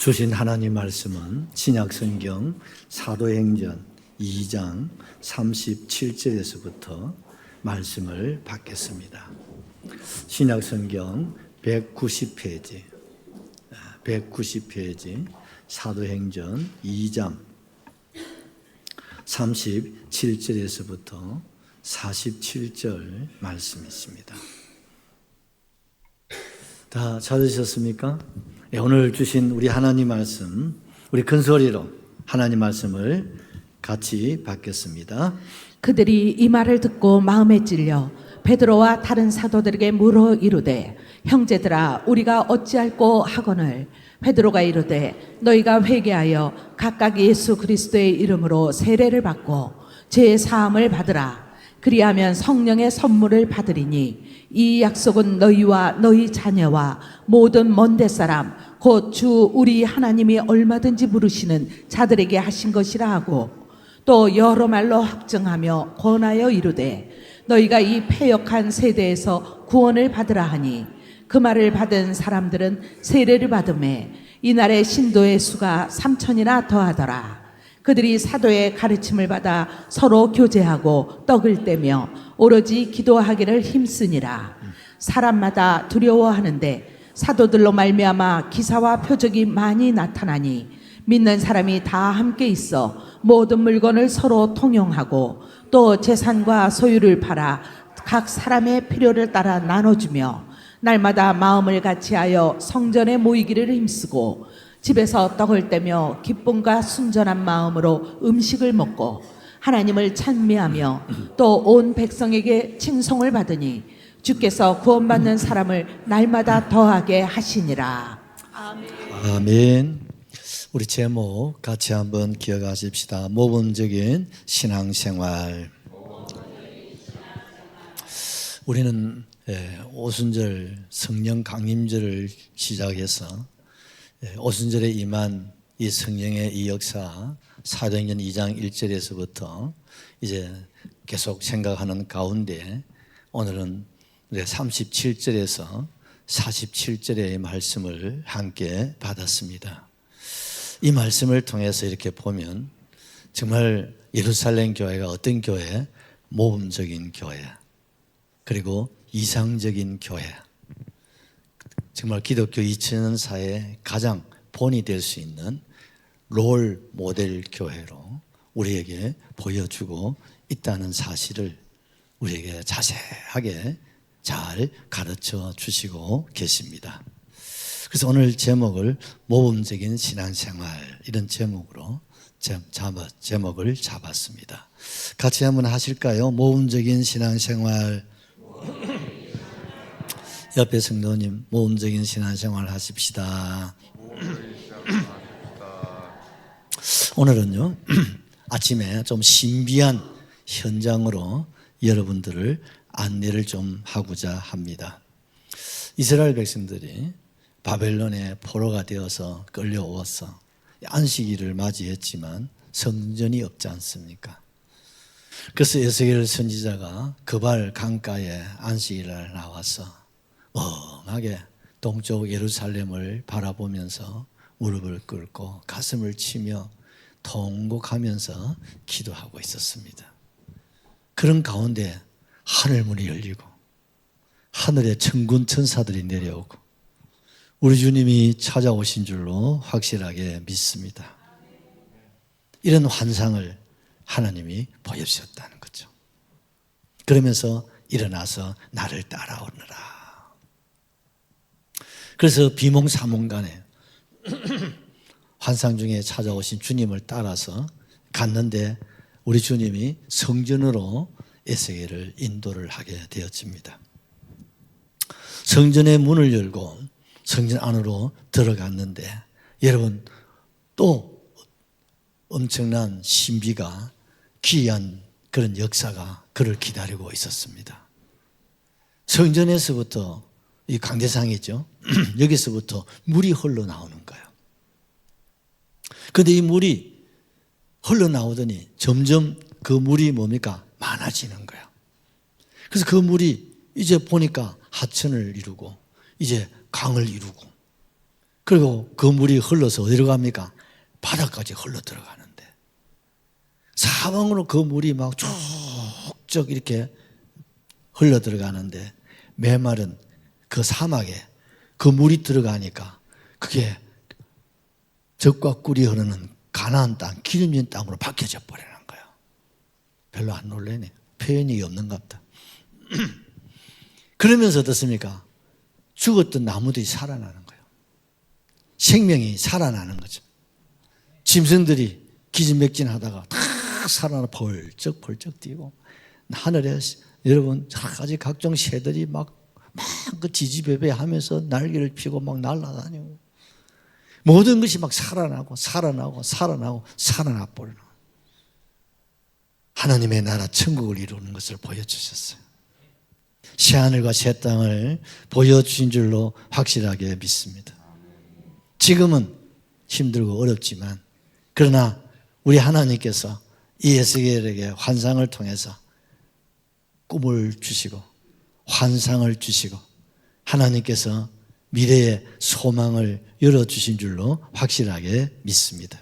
주신 하나님 말씀은 신약성경 사도행전 2장 37절에서부터 말씀을 받겠습니다. 신약성경 190페이지 사도행전 2장 37절에서부터 47절 말씀이 있습니다. 다 찾으셨습니까? 오늘 주신 우리 하나님 말씀, 우리 큰 소리로 하나님 말씀을 같이 받겠습니다. 그들이 이 말을 듣고 마음에 찔려 베드로와 다른 사도들에게 물어 이르되, 형제들아, 우리가 어찌할꼬 하거늘. 베드로가 이르되, 너희가 회개하여 각각 예수 그리스도의 이름으로 세례를 받고 죄 사함을 받으라. 그리하면 성령의 선물을 받으리니 이 약속은 너희와 너희 자녀와 모든 먼데 사람 곧 주 우리 하나님이 얼마든지 부르시는 자들에게 하신 것이라 하고, 또 여러 말로 확증하며 권하여 이르되, 너희가 이 패역한 세대에서 구원을 받으라 하니, 그 말을 받은 사람들은 세례를 받음에 이날의 신도의 수가 3,000이나 더하더라. 그들이 사도의 가르침을 받아 서로 교제하고 떡을 떼며 오로지 기도하기를 힘쓰니라. 사람마다 두려워하는데 사도들로 말미암아 기사와 표적이 많이 나타나니, 믿는 사람이 다 함께 있어 모든 물건을 서로 통용하고 또 재산과 소유를 팔아 각 사람의 필요를 따라 나눠주며 날마다 마음을 같이하여 성전에 모이기를 힘쓰고 집에서 떡을 떼며 기쁨과 순전한 마음으로 음식을 먹고 하나님을 찬미하며 또 온 백성에게 칭송을 받으니 주께서 구원받는 사람을 날마다 더하게 하시니라. 아멘. 우리 제목 같이 한번 기억하십시다. 모범적인 신앙생활. 우리는 오순절 성령 강림절을 시작해서 오순절에 임한 이 성령의 이 역사, 사도행전 2장 1절에서부터 이제 계속 생각하는 가운데 오늘은 37절에서 47절의 말씀을 함께 받았습니다. 이 말씀을 통해서 이렇게 보면 정말 예루살렘 교회가 어떤 교회? 모범적인 교회, 그리고 이상적인 교회, 정말 기독교 2000년 사회의 가장 본이 될 수 있는 롤 모델 교회로 우리에게 보여주고 있다는 사실을 우리에게 자세하게 잘 가르쳐 주시고 계십니다. 그래서 오늘 제목을 모범적인 신앙생활, 이런 제목으로 제목을 잡았습니다. 같이 한번 하실까요? 모범적인 신앙생활. 옆에 성도님, 모범적인 신앙생활 하십시다. 오늘은요, 아침에 좀 신비한 현장으로 여러분들을 안내를 좀 하고자 합니다. 이스라엘 백성들이 바벨론의 포로가 되어서 끌려오어서 안식일을 맞이했지만 성전이 없지 않습니까? 그래서 에스겔 선지자가 그발 강가에 안식일날 나와서 멍하게 동쪽 예루살렘을 바라보면서 무릎을 꿇고 가슴을 치며 통곡하면서 기도하고 있었습니다. 그런 가운데 하늘문이 열리고 하늘에 천군 천사들이 내려오고 우리 주님이 찾아오신 줄로 확실하게 믿습니다. 이런 환상을 하나님이 보여주셨다는 거죠. 그러면서 일어나서 나를 따라오너라. 그래서 비몽사몽간에 환상 중에 찾아오신 주님을 따라서 갔는데 우리 주님이 성전으로 에스겔을 인도를 하게 되었습니다. 성전의 문을 열고 성전 안으로 들어갔는데 여러분, 또 엄청난 신비가, 귀한 그런 역사가 그를 기다리고 있었습니다. 성전에서부터, 이 강대상이죠, 여기서부터 물이 흘러나오는 거예요. 그런데 이 물이 흘러나오더니 점점 그 물이 뭡니까? 많아지는 거예요. 그래서 그 물이 이제 보니까 하천을 이루고 이제 강을 이루고 그리고 그 물이 흘러서 어디로 갑니까? 바다까지 흘러 들어가는데, 사방으로 그 물이 막 쭉쭉 이렇게 흘러 들어가는데, 메마른 그 사막에 그 물이 들어가니까 그게 젖과 꿀이 흐르는 가나안 땅, 기름진 땅으로 바뀌어져 버리는 거예요. 별로 안 놀라네. 표현이 없는가 보다. 그러면서 어떻습니까? 죽었던 나무들이 살아나는 거예요. 생명이 살아나는 거죠. 짐승들이 기진맥진하다가 다 살아나 벌쩍벌쩍 뛰고, 하늘에 여러분 여러 가지 각종 새들이 막 그 지지배배하면서 날개를 펴고 막 날아다니고, 모든 것이 막 살아나고 살아나 버리는 하나님의 나라 천국을 이루는 것을 보여주셨어요. 새하늘과 새 땅을 보여주신 줄로 확실하게 믿습니다. 지금은 힘들고 어렵지만, 그러나 우리 하나님께서 이 에스겔에게 환상을 통해서 꿈을 주시고 환상을 주시고 하나님께서 미래의 소망을 열어주신 줄로 확실하게 믿습니다.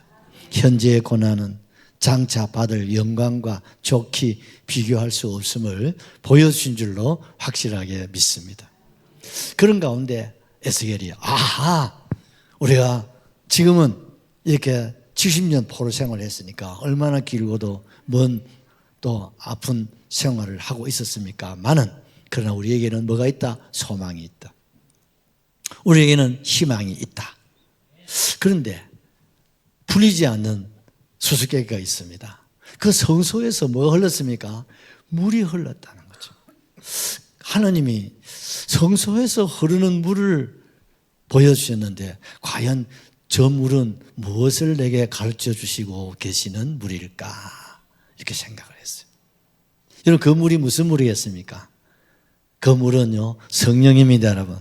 현재의 고난은 장차 받을 영광과 좋게 비교할 수 없음을 보여주신 줄로 확실하게 믿습니다. 그런 가운데 에스겔이 우리가 지금은 이렇게 70년 포로 생활을 했으니까 얼마나 길고도 먼 또 아픈 생활을 하고 있었습니까? 그러나 우리에게는 뭐가 있다? 소망이 있다. 우리에게는 희망이 있다. 그런데 풀리지 않는 수수께끼가 있습니다. 그 성소에서 뭐가 흘렀습니까? 물이 흘렀다는 거죠. 하나님이 성소에서 흐르는 물을 보여주셨는데, 과연 저 물은 무엇을 내게 가르쳐 주시고 계시는 물일까? 이렇게 생각을 했어요. 여러분, 그 물이 무슨 물이겠습니까? 그 물은요, 성령입니다, 여러분.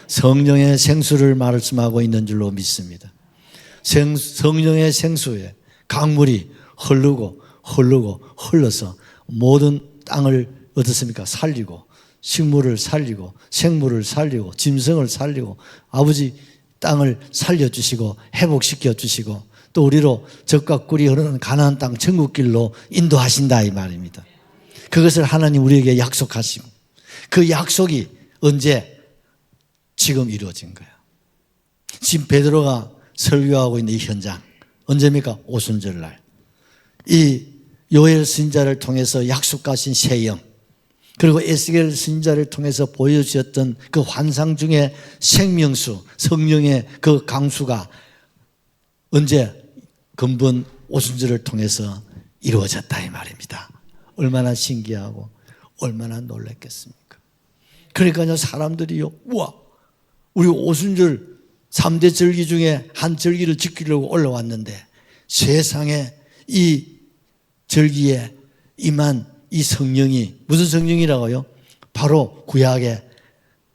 성령의 생수를 말씀하고 있는 줄로 믿습니다. 성령의 생수에 강물이 흘러서 모든 땅을 어떻습니까? 살리고, 식물을 살리고, 생물을 살리고, 짐승을 살리고, 아버지 땅을 살려주시고 회복시켜 주시고, 또 우리로 젖과 꿀이 흐르는 가나안 땅 천국길로 인도하신다, 이 말입니다. 그것을 하나님 우리에게 약속하시고, 그 약속이 언제? 지금 이루어진 거예요. 지금 베드로가 설교하고 있는 이 현장, 언제입니까? 오순절날. 이 요엘 선지자를 통해서 약속하신 새 영, 그리고 에스겔 선지자를 통해서 보여주셨던 그 환상 중에 생명수, 성령의 그 강수가 언제? 근본 오순절을 통해서 이루어졌다, 이 말입니다. 얼마나 신기하고 얼마나 놀랐겠습니까? 그러니까요, 사람들이요, 우와, 우리 오순절 3대 절기 중에 한 절기를 지키려고 올라왔는데, 세상에 이 절기에 임한 이 성령이 무슨 성령이라고요? 바로 구약의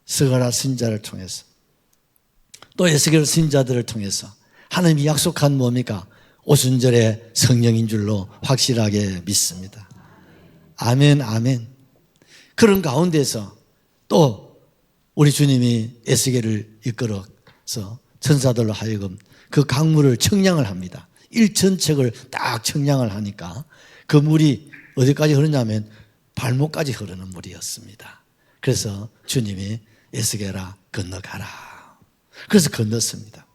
스가랴 선지자를 통해서, 또 에스겔 선지자들을 통해서 하나님이 약속한 뭡니까? 오순절의 성령인 줄로 확실하게 믿습니다. 아멘, 아멘. 그런 가운데서 또 우리 주님이 에스겔을 이끌어서 천사들로 하여금 그 강물을 청량을 합니다. 1천척을 딱 청량을 하니까 그 물이 어디까지 흐르냐면 발목까지 흐르는 물이었습니다. 그래서 주님이 에스겔아 건너가라. 그래서 건넜습니다.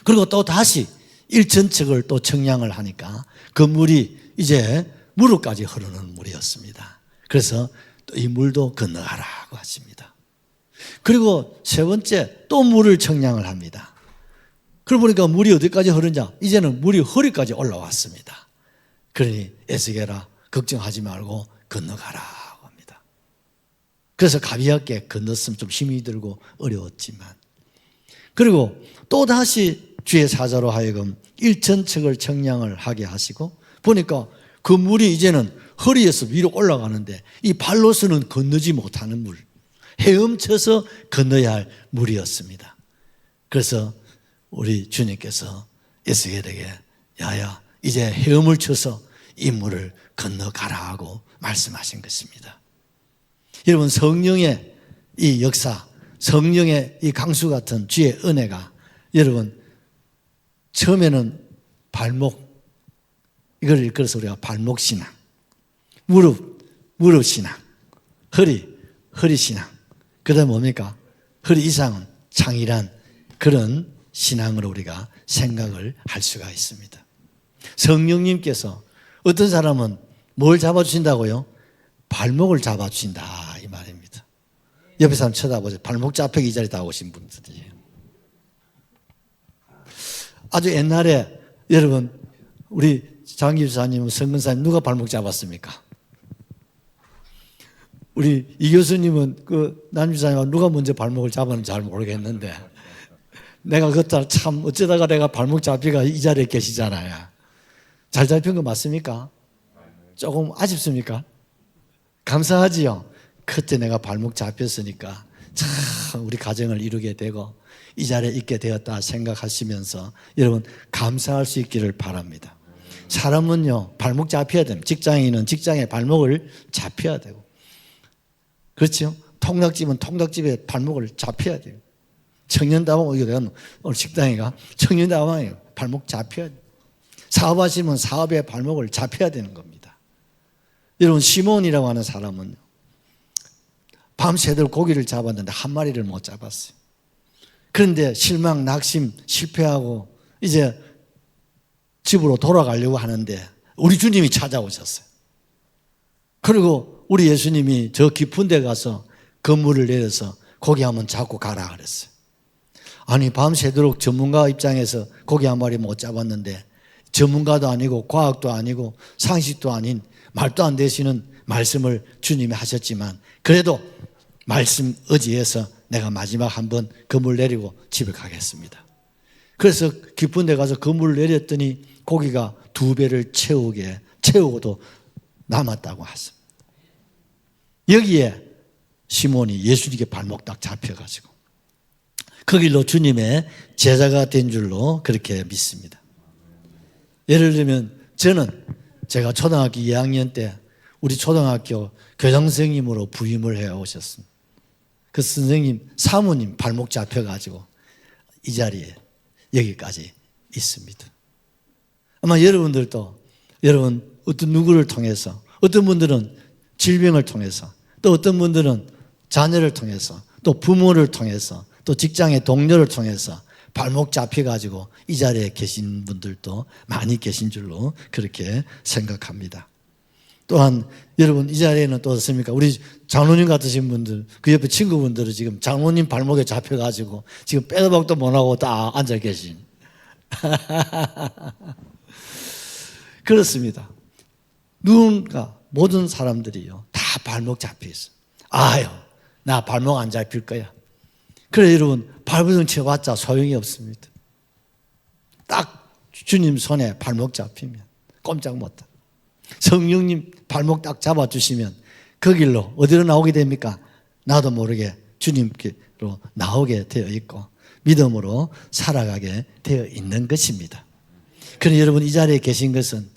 그리고 또 다시 1천척을 또 청량을 하니까 그 물이 이제 무릎까지 흐르는 물이었습니다. 그래서 또 이 물도 건너가라고 하십니다. 그리고 세 번째 또 물을 청량을 합니다. 그러고 보니까 물이 어디까지 흐르냐? 이제는 물이 허리까지 올라왔습니다. 그러니 에스겔아 걱정하지 말고 건너가라고 합니다. 그래서 가볍게 건넜으면 좀 힘이 들고 어려웠지만, 그리고 또 다시 주의 사자로 하여금 1천척을 청량을 하게 하시고, 보니까 그 물이 이제는 허리에서 위로 올라가는데 이 발로서는 건너지 못하는 물, 헤엄쳐서 건너야 할 물이었습니다. 그래서 우리 주님께서 에스겔에게 야야 이제 헤엄을 쳐서 이 물을 건너가라 하고 말씀하신 것입니다. 여러분, 성령의 이 역사, 성령의 이 강수 같은 주의 은혜가 여러분 처음에는 발목, 이걸 일컬어서 우리가 발목 신앙, 무릎 신앙, 허리 신앙, 그 다음에 뭡니까? 허리 이상은 창일한 그런 신앙으로 우리가 생각을 할 수가 있습니다. 성령님께서 어떤 사람은 뭘 잡아주신다고요? 발목을 잡아주신다 이 말입니다. 옆에 사람 쳐다보세요. 발목 잡혀기 이 자리에 다 오신 분들이에요. 아주 옛날에 여러분 우리 장기주사님, 성근사님 누가 발목 잡았습니까? 우리 이 교수님은 그 남주사님하고 누가 먼저 발목을 잡았는지 잘 모르겠는데 내가 그때 참 어쩌다가 내가 발목 잡히가 이 자리에 계시잖아요. 잘 잡힌 거 맞습니까? 조금 아쉽습니까? 감사하지요. 그때 내가 발목 잡혔으니까 참 우리 가정을 이루게 되고 이 자리에 있게 되었다 생각하시면서 여러분 감사할 수 있기를 바랍니다. 사람은요 발목 잡혀야 됩니다. 직장인은 직장에 발목을 잡혀야 되고 그렇죠? 통닭집은 통닭집에 발목을 잡혀야 돼요. 청년다방 이거 내가 오늘 식당에가 청년다방에 발목 잡혀야 돼요. 사업하시면 사업에 발목을 잡혀야 되는 겁니다. 여러분 시몬이라고 하는 사람은 밤새도록 고기를 잡았는데 한 마리를 못 잡았어요. 그런데 실망, 낙심, 실패하고 이제 집으로 돌아가려고 하는데 우리 주님이 찾아오셨어요. 그리고 우리 예수님이 저 깊은 데 가서 건물을 내려서 고기 한번 잡고 가라 그랬어요. 아니 밤새도록 전문가 입장에서 고기 한 마리 못 잡았는데 전문가도 아니고 과학도 아니고 상식도 아닌 말도 안 되시는 말씀을 주님이 하셨지만 그래도 말씀 의지해서 내가 마지막 한번 건물 내리고 집에 가겠습니다. 그래서 깊은 데 가서 건물을 내렸더니 고기가 2배를 채우고도 남았다고 하십니다. 여기에 시몬이 예수님께 발목 딱 잡혀가지고 그 길로 주님의 제자가 된 줄로 그렇게 믿습니다. 예를 들면 저는 제가 초등학교 2학년 때 우리 초등학교 교장 선생님으로 부임을 해 오셨습니다. 그 선생님 사모님 발목 잡혀가지고 이 자리에 여기까지 있습니다. 아마 여러분들도 여러분 어떤 누구를 통해서 어떤 분들은 질병을 통해서 또 어떤 분들은 자녀를 통해서 또 부모를 통해서 또 직장의 동료를 통해서 발목 잡혀가지고 이 자리에 계신 분들도 많이 계신 줄로 그렇게 생각합니다. 또한 여러분 이 자리에는 또 어떻습니까? 우리 장로님 같으신 분들 그 옆에 친구분들은 지금 장로님 발목에 잡혀가지고 지금 빼도 박도 못하고 다 앉아 계신 그렇습니다. 누군가 모든 사람들이요 다 발목 잡혀 있어. 아유 나 발목 안 잡힐 거야. 그래 여러분 발버둥 쳐봤자 소용이 없습니다. 딱 주님 손에 발목 잡히면 꼼짝 못해. 성령님 발목 딱 잡아주시면 그 길로 어디로 나오게 됩니까? 나도 모르게 주님께로 나오게 되어 있고 믿음으로 살아가게 되어 있는 것입니다. 그러니 여러분 이 자리에 계신 것은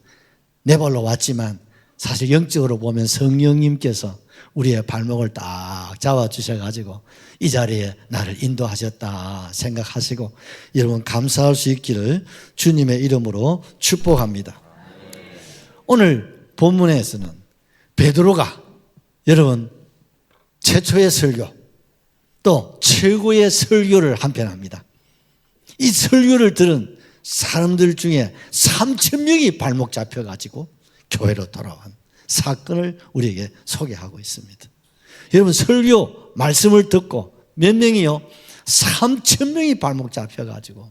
내 발로 왔지만 사실 영적으로 보면 성령님께서 우리의 발목을 딱 잡아주셔가지고 이 자리에 나를 인도하셨다 생각하시고 여러분 감사할 수 있기를 주님의 이름으로 축복합니다. 오늘 본문에서는 베드로가 여러분 최초의 설교 또 최고의 설교를 한편 합니다. 이 설교를 들은 사람들 중에 3,000명이 발목 잡혀가지고 교회로 돌아온 사건을 우리에게 소개하고 있습니다. 여러분 설교 말씀을 듣고 몇 명이요? 3,000명이 발목 잡혀가지고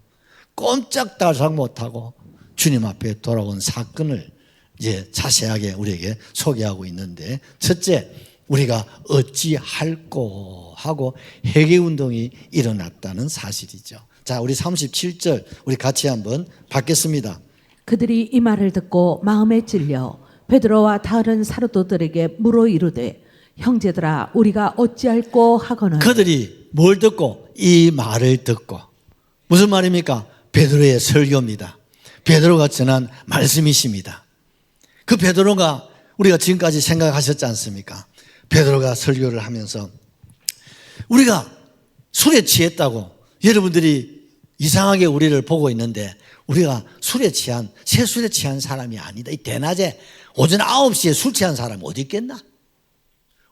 꼼짝달싹 못하고 주님 앞에 돌아온 사건을 이제 자세하게 우리에게 소개하고 있는데 첫째 우리가 어찌할꼬 하고 회개운동이 일어났다는 사실이죠. 자 우리 37절 우리 같이 한번 받겠습니다. 그들이 이 말을 듣고 마음에 찔려 베드로와 다른 사도들에게 물어 이르되 형제들아 우리가 어찌할꼬 하거늘 그들이 뭘 듣고 이 말을 듣고 무슨 말입니까? 베드로의 설교입니다. 베드로가 전한 말씀이십니다. 그 베드로가 우리가 지금까지 생각하셨지 않습니까? 베드로가 설교를 하면서 우리가 술에 취했다고 여러분들이 이상하게 우리를 보고 있는데 우리가 새술에 취한 사람이 아니다. 이 대낮에 오전 9시에 술 취한 사람이 어디 있겠나?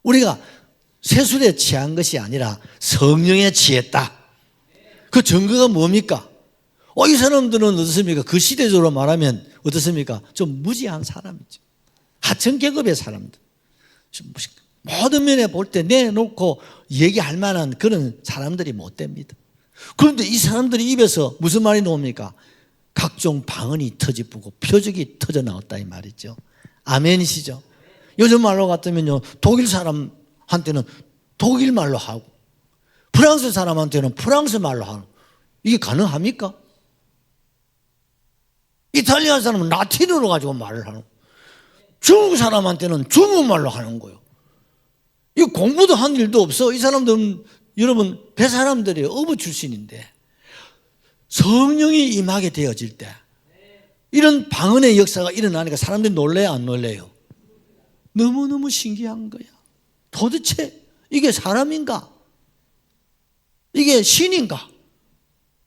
우리가 새술에 취한 것이 아니라 성령에 취했다. 그 증거가 뭡니까? 이 사람들은 어떻습니까? 그 시대적으로 말하면 어떻습니까? 좀 무지한 사람이죠. 하층 계급의 사람들. 모든 면에 볼 때 내놓고 얘기할 만한 그런 사람들이 못 됩니다. 그런데 이 사람들이 입에서 무슨 말이 나옵니까? 각종 방언이 터지고 표적이 터져 나왔다 이 말이죠. 아멘이시죠? 요즘 말로 같으면요, 독일 사람한테는 독일 말로 하고 프랑스 사람한테는 프랑스 말로 하고, 이게 가능합니까? 이탈리아 사람은 라틴어로 가지고 말을 하는, 중국 사람한테는 중국말로 하는 거예요. 이 공부도 한 일도 없어. 이 사람들은 여러분 배 사람들이에요. 어부 출신인데 성령이 임하게 되어질 때 이런 방언의 역사가 일어나니까 사람들이 놀래요, 안 놀래요? 너무너무 신기한 거야. 도대체 이게 사람인가? 이게 신인가?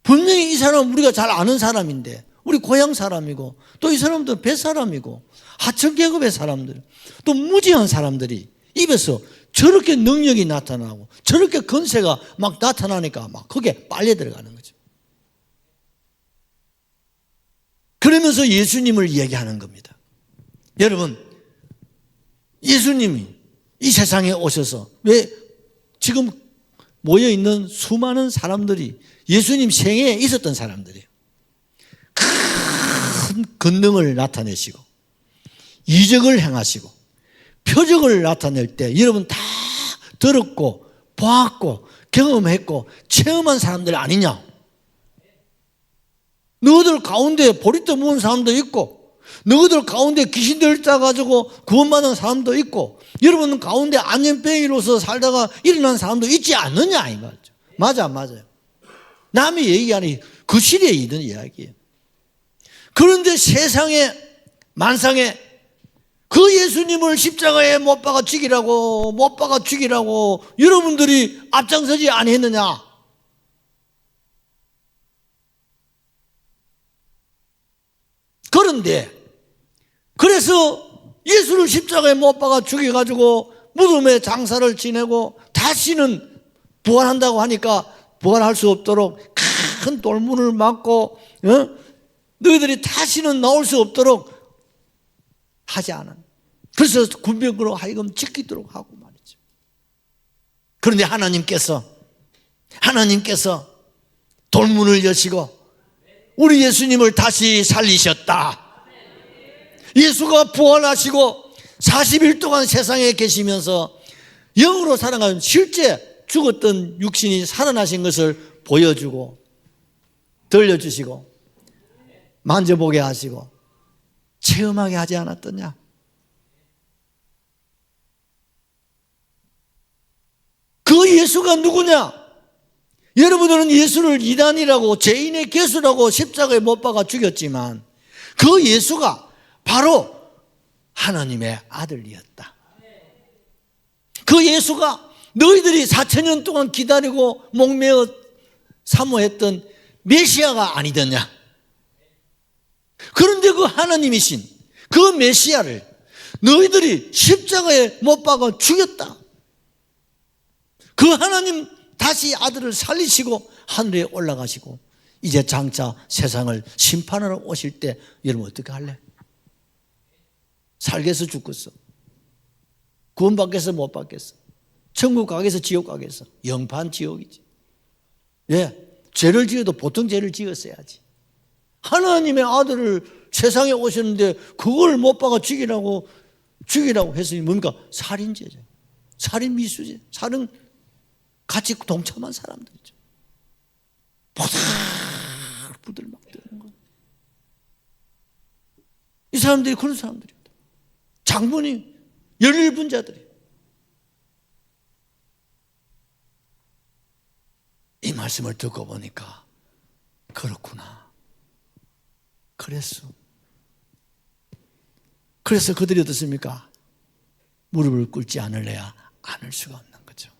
분명히 이 사람은 우리가 잘 아는 사람인데, 우리 고향 사람이고, 또 이 사람들은 배 사람이고, 하층 계급의 사람들, 또 무지한 사람들이 입에서 저렇게 능력이 나타나고 저렇게 권세가 막 나타나니까 막 거기에 빨려 들어가는 거죠. 그러면서 예수님을 얘기하는 겁니다. 여러분, 예수님이 이 세상에 오셔서 왜 지금 모여있는 수많은 사람들이 예수님 생애에 있었던 사람들이에요. 큰 권능을 나타내시고 이적을 행하시고 표적을 나타낼 때 여러분 다 들었고 보았고 경험했고 체험한 사람들 아니냐? 너희들 가운데 보리떡 먹은 사람도 있고, 너희들 가운데 귀신 들려가지고 구원받은 사람도 있고, 여러분 가운데 안전뱅이로서 살다가 일어난 사람도 있지 않느냐 이 말이죠. 맞아요. 남이 얘기하니 그 시대에 있는 이야기예요. 그런데 세상에 만상에 그 예수님을 십자가에 못 박아 죽이라고 여러분들이 앞장서지 아니했느냐? 그런데 그래서 예수를 십자가에 못 박아 죽여가지고 무덤에 장사를 지내고 다시는 부활한다고 하니까 부활할 수 없도록 큰 돌문을 막고 너희들이 다시는 나올 수 없도록 하지 않은, 그래서 군병으로 하여금 지키도록 하고 말이죠. 그런데 하나님께서 돌문을 여시고 우리 예수님을 다시 살리셨다. 예수가 부활하시고 40일 동안 세상에 계시면서 영으로 살아가는, 실제 죽었던 육신이 살아나신 것을 보여주고 들려주시고 만져보게 하시고 체험하게 하지 않았더냐? 그 예수가 누구냐? 여러분들은 예수를 이단이라고 죄인의 괴수라고 십자가에 못 박아 죽였지만 그 예수가 바로 하나님의 아들이었다. 그 예수가 너희들이 4,000년 동안 기다리고 목매어 사모했던 메시아가 아니더냐? 그런데 그 하나님이신 그 메시아를 너희들이 십자가에 못 박아 죽였다. 그 하나님 다시 아들을 살리시고 하늘에 올라가시고 이제 장차 세상을 심판하러 오실 때 여러분 어떻게 할래? 살겠어 죽겠어? 구원받겠어 못 받겠어? 천국 가겠어 지옥 가겠어? 영판 지옥이지. 왜? 죄를 지어도 보통 죄를 지었어야지. 하나님의 아들을 세상에 오셨는데 그걸 못 박아 죽이라고 했으니 뭡니까? 살인죄죠. 살인 미수죄. 살인 같이 동참한 사람들이죠. 부들 막 뜨는 거. 이 사람들이 그런 사람들입니다. 장본이 11분자들이. 이 말씀을 듣고 보니까 그렇구나. 그래서 그들이 어떻습니까? 무릎을 꿇지 않을래야 않을 수가 없는 거죠.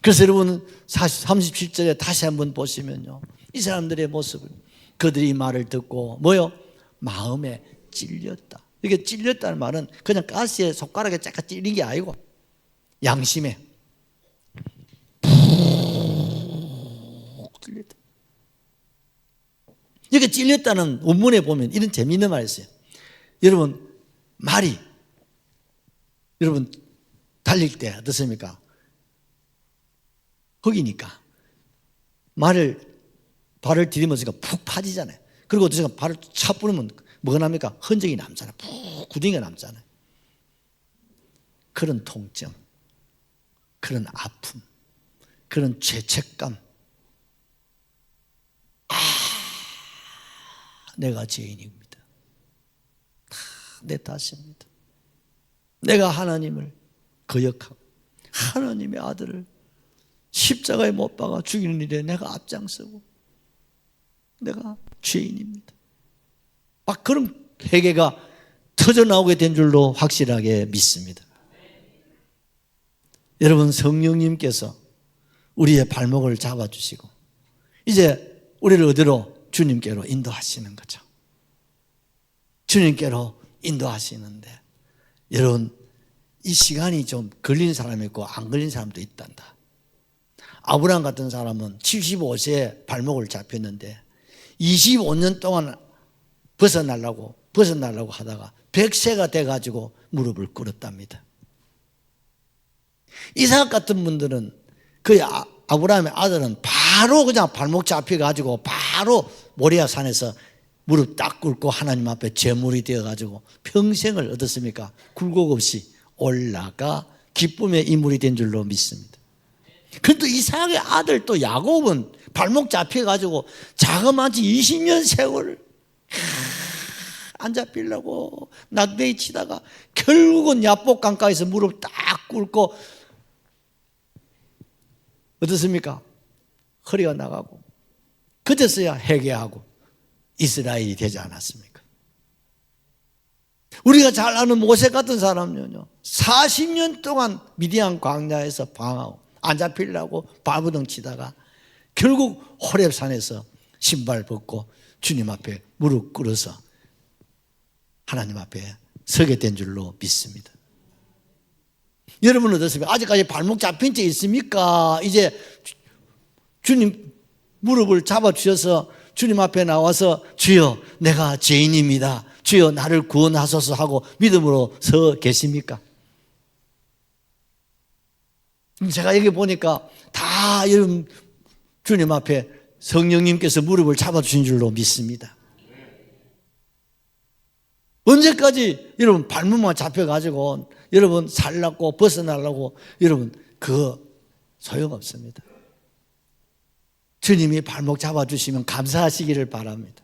그래서 여러분 37절에 다시 한번 보시면요, 이 사람들의 모습을, 그들이 이 말을 듣고 뭐요? 마음에 찔렸다. 이게 찔렸다는 말은 그냥 가시에 손가락에 쫙 찔린 게 아니고 양심에 푹 찔렸다. 이게 찔렸다는 원문에 보면 이런 재미있는 말이 있어요. 여러분, 말이 여러분 달릴 때 어떻습니까? 흙이니까 발을 디디면서 푹 파지잖아요. 그리고 어떻습니까? 발을 차 뿌리면 뭐가 납니까? 흔적이 남잖아요. 푹 구덩이가 남잖아요. 그런 통증, 그런 아픔, 그런 죄책감. 내가 죄인입니다. 다 내 탓입니다. 내가 하나님을 거역하고 하나님의 아들을 십자가에 못 박아 죽이는 일에 내가 앞장서고 내가 죄인입니다. 막 그런 회개가 터져나오게 된 줄로 확실하게 믿습니다. 여러분, 성령님께서 우리의 발목을 잡아주시고 이제 우리를 어디로? 주님께로 인도하시는 거죠. 주님께로 인도하시는데, 여러분, 이 시간이 좀 걸린 사람이 있고 안 걸린 사람도 있단다. 아브라함 같은 사람은 75세에 발목을 잡혔는데 25년 동안 벗어나려고 하다가 100세가 돼가지고 무릎을 꿇었답니다. 이삭 같은 분들은, 그 아브라함의 아들은 바로 그냥 발목 잡혀가지고 바로 모리아 산에서 무릎 딱 꿇고 하나님 앞에 제물이 되어가지고 평생을 어떻습니까? 굴곡 없이 올라가 기쁨의 인물이 된 줄로 믿습니다. 그런데 이삭의 아들 또 야곱은 발목 잡혀가지고 자그마치 20년 세월을 안 잡히려고 낙대에 치다가 결국은 야복 강가에서 무릎 딱 꿇고 어떻습니까? 허리가 나가고 그제서야 회개하고 이스라엘이 되지 않았습니까? 우리가 잘 아는 모세 같은 사람은요, 40년 동안 미디안 광야에서 방황하고 안 잡히려고 발버둥 치다가 결국 호렙산에서 신발 벗고 주님 앞에 무릎 꿇어서 하나님 앞에 서게 된 줄로 믿습니다. 여러분은 어떻습니까? 아직까지 발목 잡힌 적 있습니까? 이제 주님 무릎을 잡아주셔서 주님 앞에 나와서 주여 내가 죄인입니다, 주여 나를 구원하소서 하고 믿음으로 서 계십니까? 제가 여기 보니까 다 여러분 주님 앞에 성령님께서 무릎을 잡아주신 줄로 믿습니다. 언제까지 여러분 발목만 잡혀가지고 여러분 살라고 벗어나려고 여러분 그거 소용없습니다. 주님이 발목 잡아주시면 감사하시기를 바랍니다.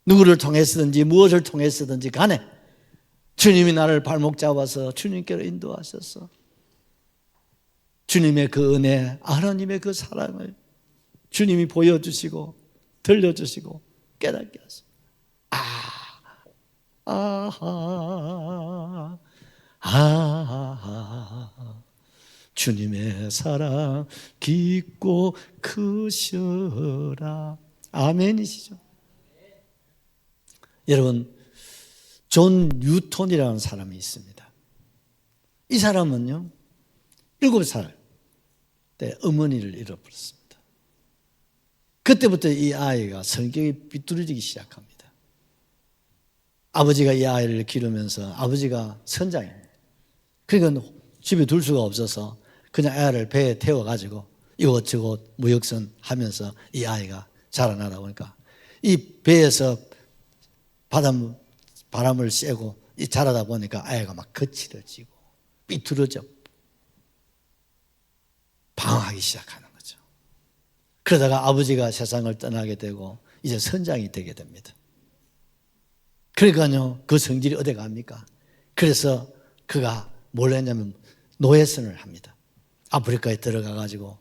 누구를 통해서든지 무엇을 통해서든지 간에 주님이 나를 발목 잡아서 주님께로 인도하셔서 주님의 그 은혜, 하나님의 그 사랑을 주님이 보여주시고 들려주시고 깨닫게 하십니다. 주님의 사랑 깊고 크셔라. 아멘이시죠? 여러분, 존 뉴턴이라는 사람이 있습니다. 이 사람은요 7살 때 어머니를 잃어버렸습니다. 그때부터 이 아이가 성격이 삐뚤어지기 시작합니다. 아버지가 이 아이를 기르면서 아버지가 선장입니다. 그러니까 집에 둘 수가 없어서 그냥 아이를 배에 태워가지고 이곳저곳 무역선 하면서 이 아이가 자라나다 보니까 이 배에서 바람을 쐬고 자라다 보니까 아이가 막 거칠어지고 삐뚤어져 방황하기 시작하는 거죠. 그러다가 아버지가 세상을 떠나게 되고 이제 선장이 되게 됩니다. 그러니까요 그 성질이 어디 갑니까? 그래서 그가 뭘 했냐면 노예선을 합니다. 아프리카에 들어가 가지고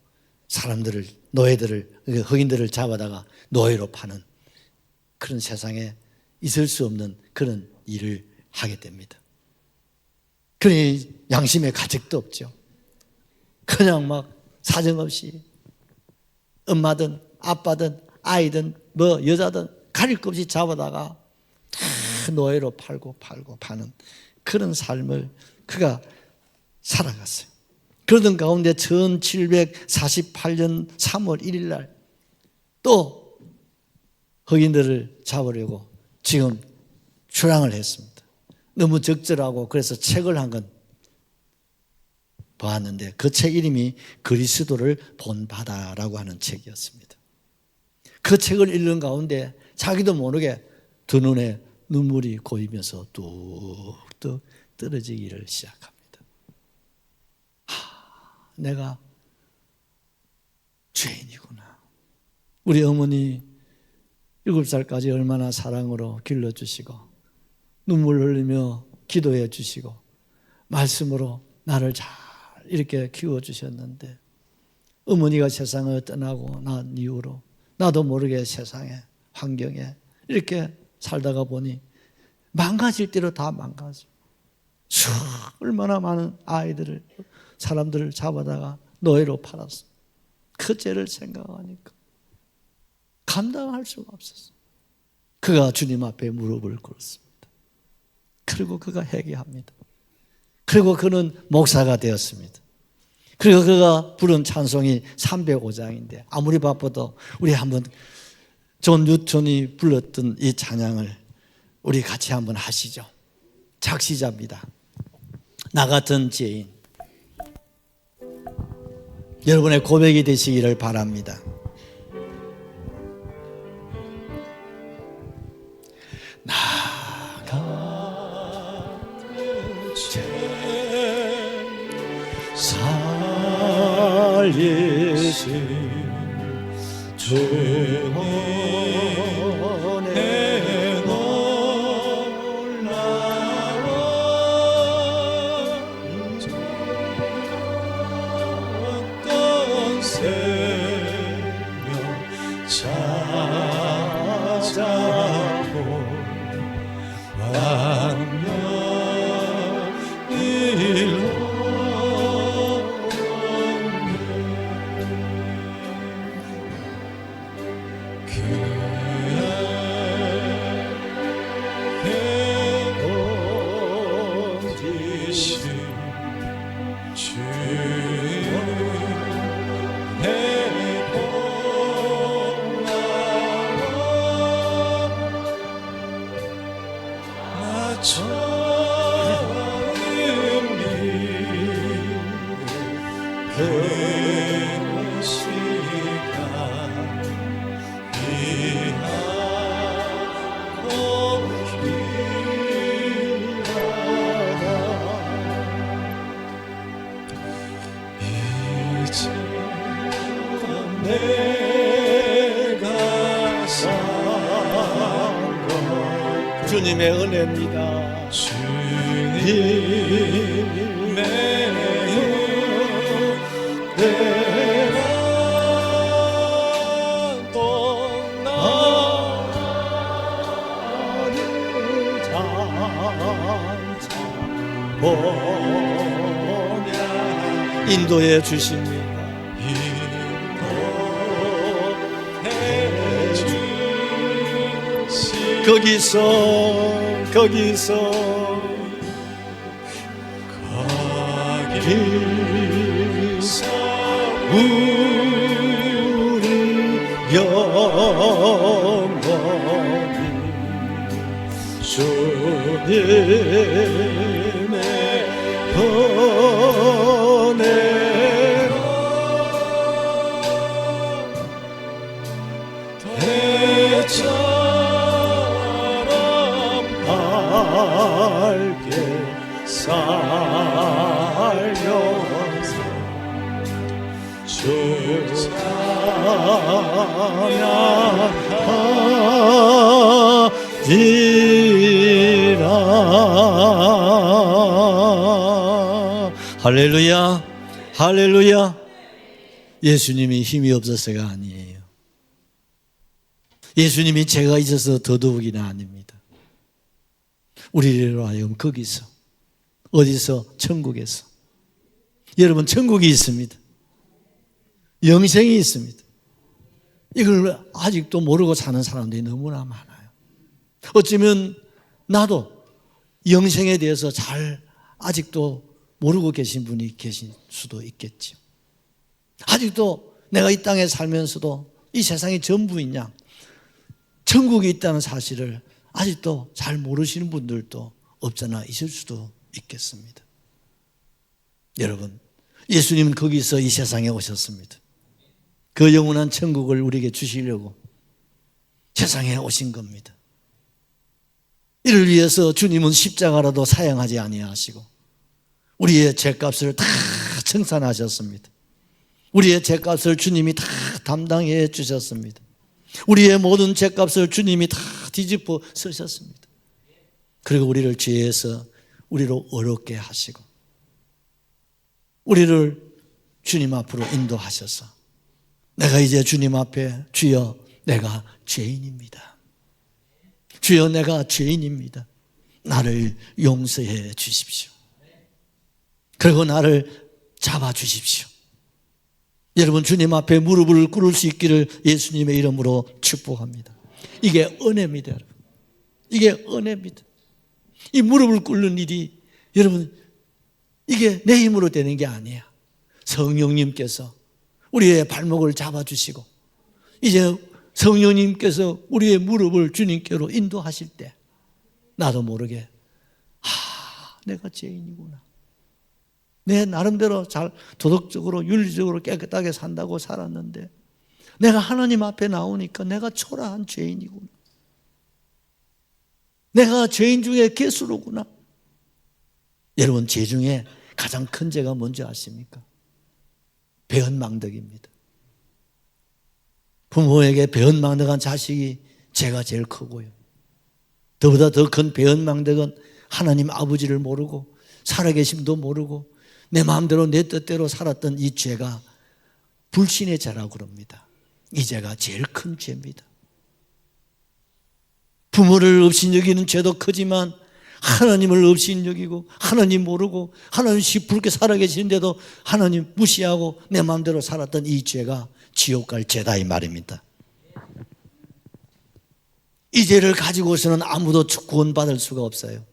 사람들을, 노예들을, 흑인들을 잡아다가 노예로 파는 그런 세상에 있을 수 없는 그런 일을 하게 됩니다. 그러니 양심의 가책도 없죠. 그냥 막 사정없이 엄마든 아빠든 아이든 뭐 여자든 가릴 것 없이 잡아다가 다 노예로 팔고 파는 그런 삶을 그가 살아갔어요. 그러던 가운데 1748년 3월 1일 날 또 흑인들을 잡으려고 지금 출항을 했습니다. 너무 적절하고 그래서 책을 한 권 보았는데 그 책 이름이 그리스도를 본바다라고 하는 책이었습니다. 그 책을 읽는 가운데 자기도 모르게 두 눈에 눈물이 고이면서 뚝뚝 떨어지기를 시작합니다. 내가 죄인이구나. 우리 어머니 7살까지 얼마나 사랑으로 길러주시고 눈물 흘리며 기도해 주시고 말씀으로 나를 잘 이렇게 키워주셨는데 어머니가 세상을 떠나고 난 이후로 나도 모르게 세상에 환경에 이렇게 살다가 보니 망가질 대로 다 망가져. 얼마나 많은 아이들을 사람들을 잡아다가 노예로 팔았어. 그 죄를 생각하니까 감당할 수가 없었어. 그가 주님 앞에 무릎을 꿇었습니다. 그리고 그가 회개합니다. 그리고 그는 목사가 되었습니다. 그리고 그가 부른 찬송이 305장인데 아무리 바빠도 우리 한번 존 뉴턴이 불렀던 이 찬양을 우리 같이 한번 하시죠. 작시자입니다. 나 같은 죄인. 여러분의 고백이 되시기를 바랍니다. 나 같은 죄인 살리신 주의 은혜 놀라운 어떤 생명 찾아보 왕명일로 주님의 은혜입니다. 주님의 은혜가 또 나를 장차 보냐 인도해 주십니다. 거기서 우리 영원히 주님의 은혜로 밝게 살려서 주 찬양하리라. 할렐루야, 할렐루야. 예수님이 힘이 없어서가 아니에요. 예수님이 죄가 있어서 더더욱이나 아닙니다. 우리로 하여금 거기서 어디서? 천국에서. 여러분 천국이 있습니다. 영생이 있습니다. 이걸 아직도 모르고 사는 사람들이 너무나 많아요. 어쩌면 나도 영생에 대해서 잘 아직도 모르고 계신 분이 계실 수도 있겠죠. 아직도 내가 이 땅에 살면서도 이 세상이 전부인 양 천국이 있다는 사실을 아직도 잘 모르시는 분들도 없잖아 있을 수도 있겠습니다. 여러분, 예수님은 거기서 이 세상에 오셨습니다. 그 영원한 천국을 우리에게 주시려고 세상에 오신 겁니다. 이를 위해서 주님은 십자가라도 사양하지 아니하시고 우리의 죄값을 다 청산하셨습니다. 우리의 죄값을 주님이 다 담당해 주셨습니다. 우리의 모든 죄값을 주님이 다 뒤집어 쓰셨습니다. 그리고 우리를 죄에서 우리로 어렵게 하시고 우리를 주님 앞으로 인도하셔서 내가 이제 주님 앞에 주여 내가 죄인입니다. 주여 내가 죄인입니다. 나를 용서해 주십시오. 그리고 나를 잡아주십시오. 여러분 주님 앞에 무릎을 꿇을 수 있기를 예수님의 이름으로 축복합니다. 이게 은혜입니다. 여러분. 이게 은혜입니다. 이 무릎을 꿇는 일이 여러분 이게 내 힘으로 되는 게 아니야. 성령님께서 우리의 발목을 잡아주시고 이제 성령님께서 우리의 무릎을 주님께로 인도하실 때 나도 모르게 내가 죄인이구나. 내 나름대로 잘 도덕적으로 윤리적으로 깨끗하게 산다고 살았는데 내가 하나님 앞에 나오니까 내가 초라한 죄인이구나. 내가 죄인 중에 개수로구나. 여러분 죄 중에 가장 큰 죄가 뭔지 아십니까? 배은망덕입니다. 부모에게 배은망덕한 자식이 죄가 제일 크고요. 그보다 더 큰 배은망덕은 하나님 아버지를 모르고 살아계심도 모르고 내 마음대로 내 뜻대로 살았던 이 죄가 불신의 죄라고 그럽니다. 이 죄가 제일 큰 죄입니다. 부모를 업신여기는 죄도 크지만 하나님을 업신여기고 하나님 모르고 하나님 시부르게 살아계시는데도 하나님 무시하고 내 마음대로 살았던 이 죄가 지옥 갈 죄다 이 말입니다. 이 죄를 가지고서는 아무도 구원받을 수가 없어요.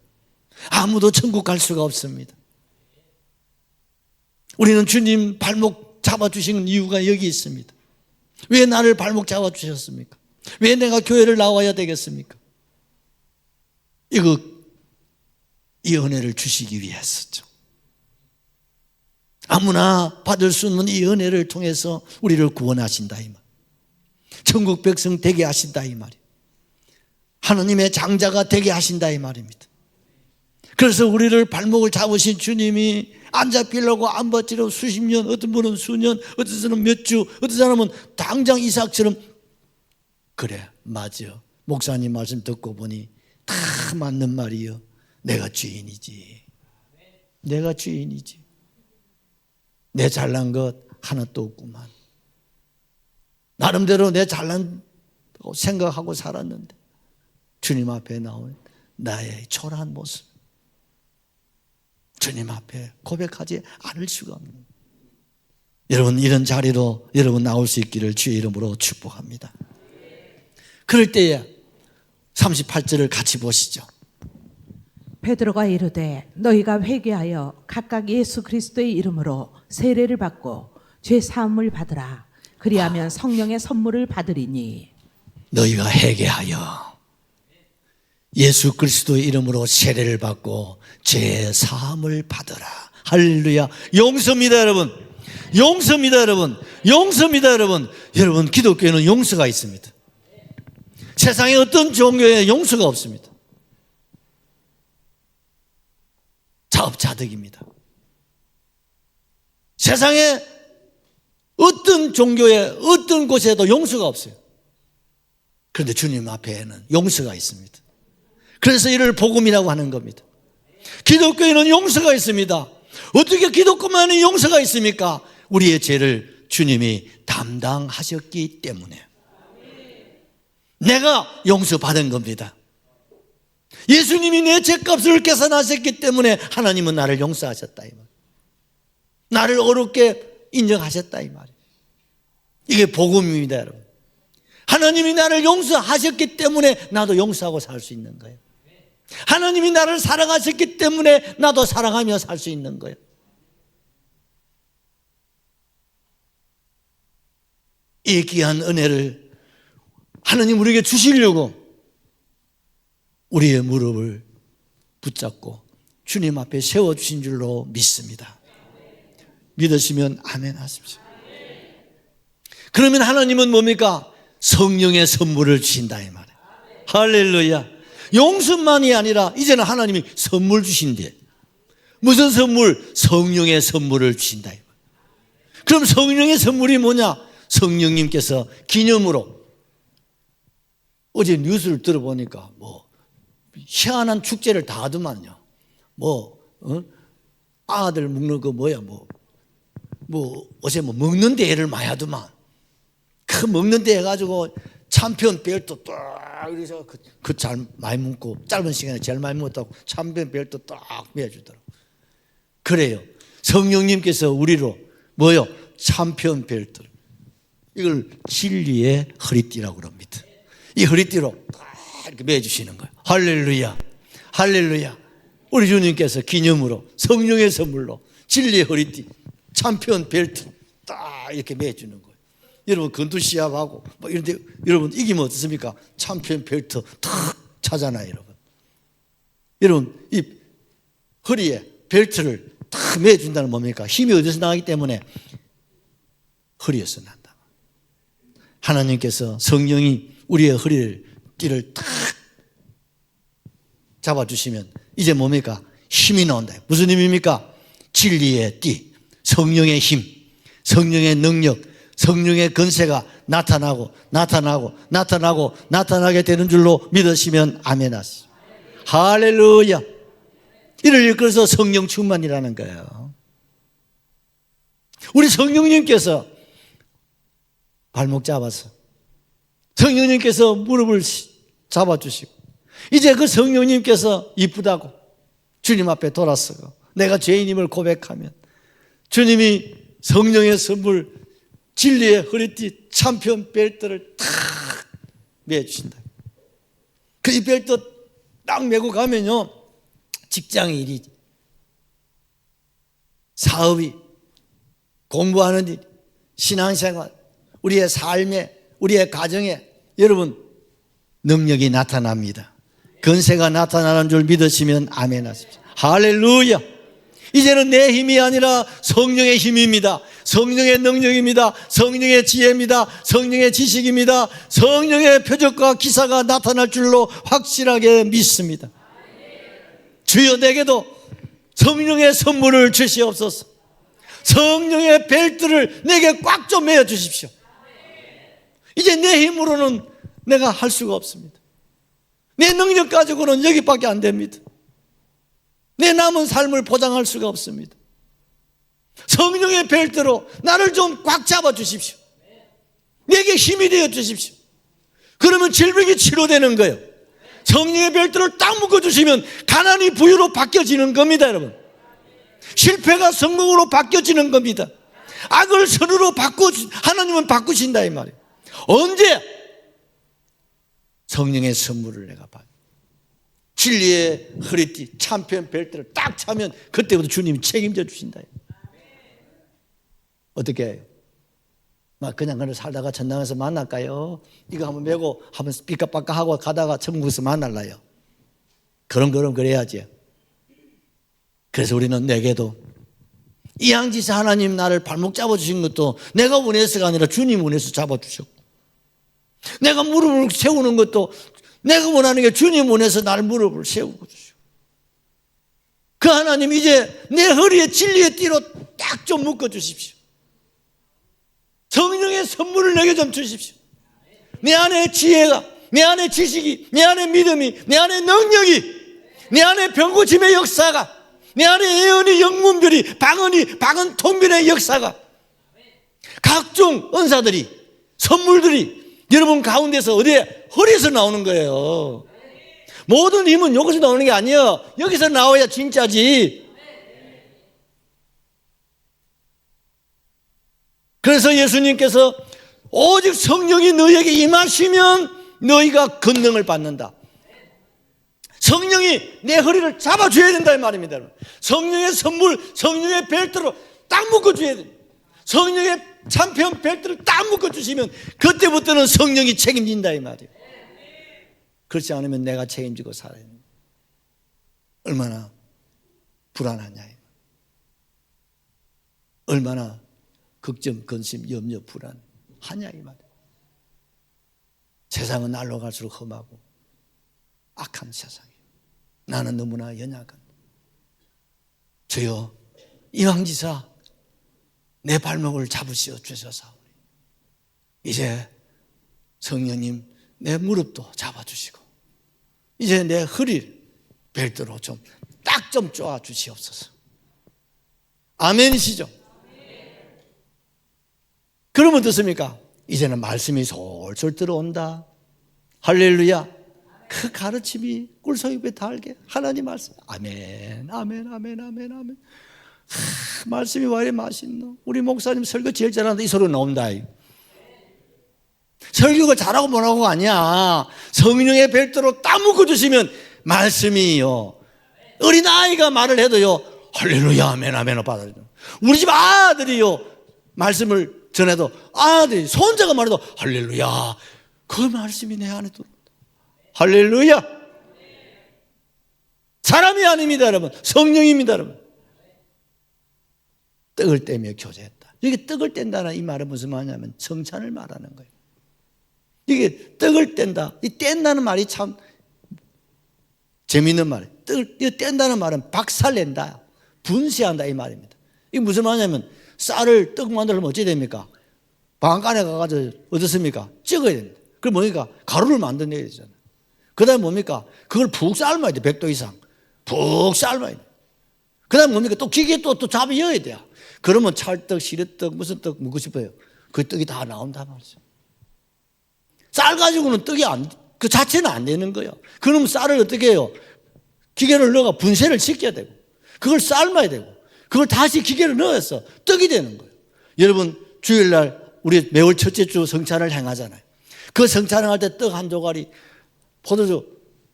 아무도 천국 갈 수가 없습니다. 우리는 주님 발목 잡아주신 이유가 여기 있습니다. 왜 나를 발목 잡아주셨습니까? 왜 내가 교회를 나와야 되겠습니까? 이 은혜를 주시기 위해서죠. 아무나 받을 수 없는 이 은혜를 통해서 우리를 구원하신다 이 말. 천국 백성 되게 하신다 이 말이에요. 하나님의 장자가 되게 하신다 이 말입니다. 그래서 우리를 발목을 잡으신 주님이 안 잡히려고 안 버티려고 수십 년, 어떤 분은 수년, 어떤 사람은 몇 주, 어떤 사람은 당장 이삭처럼 그래 맞아. 목사님 말씀 듣고 보니 다 맞는 말이요. 내가 죄인이지. 내가 죄인이지. 내 잘난 것 하나도 없구만. 나름대로 내 잘난다고 생각하고 살았는데 주님 앞에 나온 나의 초라한 모습 주님 앞에 고백하지 않을 수가 없는 여러분 이런 자리로 여러분 나올 수 있기를 주의 이름으로 축복합니다. 그럴 때에 38절을 같이 보시죠. 베드로가 이르되 너희가 회개하여 각각 예수 그리스도의 이름으로 세례를 받고 죄 사함을 받으라. 그리하면 성령의 선물을 받으리니. 너희가 회개하여 예수 그리스도의 이름으로 세례를 받고 죄 사함을 받으라. 할렐루야. 용서입니다 여러분. 용서입니다 여러분. 용서입니다 여러분. 여러분 기독교에는 용서가 있습니다. 세상에 어떤 종교에 용서가 없습니다. 자업자득입니다. 세상에 어떤 종교에 어떤 곳에도 용서가 없어요. 그런데 주님 앞에는 용서가 있습니다. 그래서 이를 복음이라고 하는 겁니다. 기독교에는 용서가 있습니다. 어떻게 기독교만이 용서가 있습니까? 우리의 죄를 주님이 담당하셨기 때문에 내가 용서받은 겁니다. 예수님이 내 죄값을 계산하셨기 때문에 하나님은 나를 용서하셨다 이 말. 나를 어렵게 인정하셨다 이 말이에요. 이게 복음입니다, 여러분. 하나님이 나를 용서하셨기 때문에 나도 용서하고 살 수 있는 거예요. 하나님이 나를 사랑하셨기 때문에 나도 사랑하며 살 수 있는 거예요. 이 귀한 은혜를 하나님 우리에게 주시려고 우리의 무릎을 붙잡고 주님 앞에 세워주신 줄로 믿습니다. 믿으시면 아멘 하십시오. 그러면 하나님은 뭡니까? 성령의 선물을 주신다 이 말이에요. 할렐루야. 용서만이 아니라 이제는 하나님이 선물 주신대. 무슨 선물? 성령의 선물을 주신다 이 말이에요. 그럼 성령의 선물이 뭐냐? 성령님께서 기념으로 어제 뉴스를 들어보니까 뭐 희한한 축제를 다 하더만요. 아들 먹는 거 어제 먹는 대회를 많이 하더만. 그 먹는 대 해가지고 참편 벨트 딱 이래서 잘 많이 먹고 짧은 시간에 제일 많이 먹었다고 참편 벨트 딱 매주더라고. 그래요. 성령님께서 우리로 참편 벨트를 이걸 진리의 허리띠라고 그럽니다. 이 허리띠로 딱 이렇게 매주시는 거예요. 할렐루야, 할렐루야. 우리 주님께서 기념으로 성령의 선물로 진리의 허리띠, 참편 벨트 딱 이렇게 매주는 거예요. 여러분 권투 시합하고 이런데 여러분 이기면 어떻습니까? 참편 벨트 탁 차잖아요, 여러분. 여러분 이 허리에 벨트를 탁 매준다는 뭡니까? 힘이 어디서 나기 때문에 허리에서 난다. 하나님께서 성령이 우리의 띠를 탁 잡아주시면 이제 뭡니까? 힘이 나온다. 무슨 힘입니까? 진리의 띠, 성령의 힘, 성령의 능력, 성령의 건세가 나타나게 되는 줄로 믿으시면 아멘 하시죠. 할렐루야. 이를 이끌어서 성령 충만이라는 거예요. 우리 성령님께서 발목 잡아서 성령님께서 무릎을 잡아주시고 이제 그 성령님께서 이쁘다고 주님 앞에 돌아서고 내가 죄인임을 고백하면 주님이 성령의 선물 진리의 허리띠 참편 벨트를 탁 매주신다. 그 이 벨트 딱 매고 가면요 직장의 일이 사업이 공부하는 일 신앙생활 우리의 삶에 우리의 가정에 여러분 능력이 나타납니다. 건세가 나타나는 줄 믿으시면 아멘 하십시오. 할렐루야. 이제는 내 힘이 아니라 성령의 힘입니다. 성령의 능력입니다. 성령의 지혜입니다. 성령의 지식입니다. 성령의 표적과 기사가 나타날 줄로 확실하게 믿습니다. 주여 내게도 성령의 선물을 주시옵소서. 성령의 벨트를 내게 꽉 좀 매어 주십시오. 이제 내 힘으로는 내가 할 수가 없습니다. 내 능력 가지고는 여기밖에 안 됩니다. 내 남은 삶을 보장할 수가 없습니다. 성령의 벨트로 나를 좀 꽉 잡아 주십시오. 내게 힘이 되어 주십시오. 그러면 질병이 치료되는 거예요. 성령의 벨트를 딱 묶어주시면 가난이 부유로 바뀌어지는 겁니다, 여러분. 실패가 성공으로 바뀌어지는 겁니다. 악을 선으로 하나님은 바꾸신다 이 말이에요. 언제? 성령의 선물을 내가 받아. 진리의 허리띠 참편 벨트를 딱 차면 그때부터 주님이 책임져 주신다. 어떻게 해요? 막 그냥 살다가 전당에서 만날까요? 이거 한번 메고 한번 삐까빠까 하고 가다가 천국에서 만날라요? 그럼 그래야지. 그래서 우리는 내게도 이양지사 하나님 나를 발목 잡아주신 것도 내가 원해서가 아니라 주님 원해서 잡아주셨고 내가 무릎을 세우는 것도 내가 원하는 게 주님 원해서 나를 무릎을 세우고 주시고 그 하나님 이제 내 허리에 진리의 띠로 딱 좀 묶어 주십시오. 성령의 선물을 내게 좀 주십시오. 내 안에 지혜가, 내 안에 지식이, 내 안에 믿음이, 내 안에 능력이, 내 안에 병고침의 역사가, 내 안에 예언이, 영문별이, 방언 통변의 역사가 각종 은사들이 선물들이 여러분 가운데서 어디에? 허리에서 나오는 거예요. 모든 힘은 여기서 나오는 게 아니에요. 여기서 나와야 진짜지. 그래서 예수님께서 오직 성령이 너희에게 임하시면 너희가 권능을 받는다. 성령이 내 허리를 잡아줘야 된다 이 말입니다. 성령의 선물, 성령의 벨트로 딱 묶어줘야 됩니다. 성령의 참편 벨트를 딱 묶어주시면 그때부터는 성령이 책임진다 이 말이에요. 그렇지 않으면 내가 책임지고 살아야 됩니다. 얼마나 불안하냐. 얼마나 걱정, 근심, 염려, 불안하냐 이 말이에요. 세상은 날로 갈수록 험하고 악한 세상이에요. 나는 너무나 연약한 주여 이왕지사 내 발목을 잡으시어 주셔서 이제 성령님 내 무릎도 잡아주시고 이제 내 허리 벨트로 좀 딱 좀 쪼아 주시옵소서. 아멘이시죠? 그러면 어떻습니까? 이제는 말씀이 솔솔 들어온다. 할렐루야. 그 가르침이 꿀송이에 닿게 하나님 말씀. 아멘, 아멘, 아멘, 아멘, 아멘. 말씀이 왜 이렇게 맛있노? 우리 목사님 설교 제일 잘하는데 이 소리가 나온다. 설교가 잘하고 뭐라고가 아니야. 성령의 벨트로 딱 묶어주시면 말씀이요. 어린아이가 말을 해도요. 할렐루야, 아멘, 아멘을 받아들여요. 우리 집 아들이요. 말씀을 전해도 아들이 손자가 말해도 할렐루야. 그 말씀이 내 안에 들어온다. 할렐루야. 사람이 아닙니다 여러분. 성령입니다 여러분. 떡을 떼며 교제했다. 이게 떡을 뗀다는 이 말은 무슨 말이냐면 성찬을 말하는 거예요. 이게 떡을 뗀다. 이 뗀다는 말이 참 재미있는 말이에요. 떡을 뗀다는 말은 박살낸다, 분쇄한다 이 말입니다. 이게 무슨 말이냐면 쌀을 떡 만들려면 어찌 됩니까? 방앗간에 가가지고 어떻습니까? 찍어야 됩니다. 그럼 뭡니까? 가루를 만들어내야 되잖아요. 그 다음에 뭡니까? 그걸 푹 삶아야 돼. 100도 이상 푹 삶아야 돼. 그 다음에 뭡니까? 또 기계에 또 잡아여야 돼요. 그러면 찰떡, 시래떡, 무슨 떡 먹고 싶어요. 그 떡이 다 나온단 말이죠. 쌀 가지고는 떡이 그 자체는 안 되는 거예요. 그러면 쌀을 어떻게 해요? 기계를 넣어가 분쇄를 시켜야 되고 그걸 삶아야 되고 그걸 다시 기계를 넣어서 떡이 되는 거예요. 여러분 주일날 우리 매월 첫째 주 성찬을 행하잖아요. 그 성찬을 할 때 떡 한 조각이 포도주,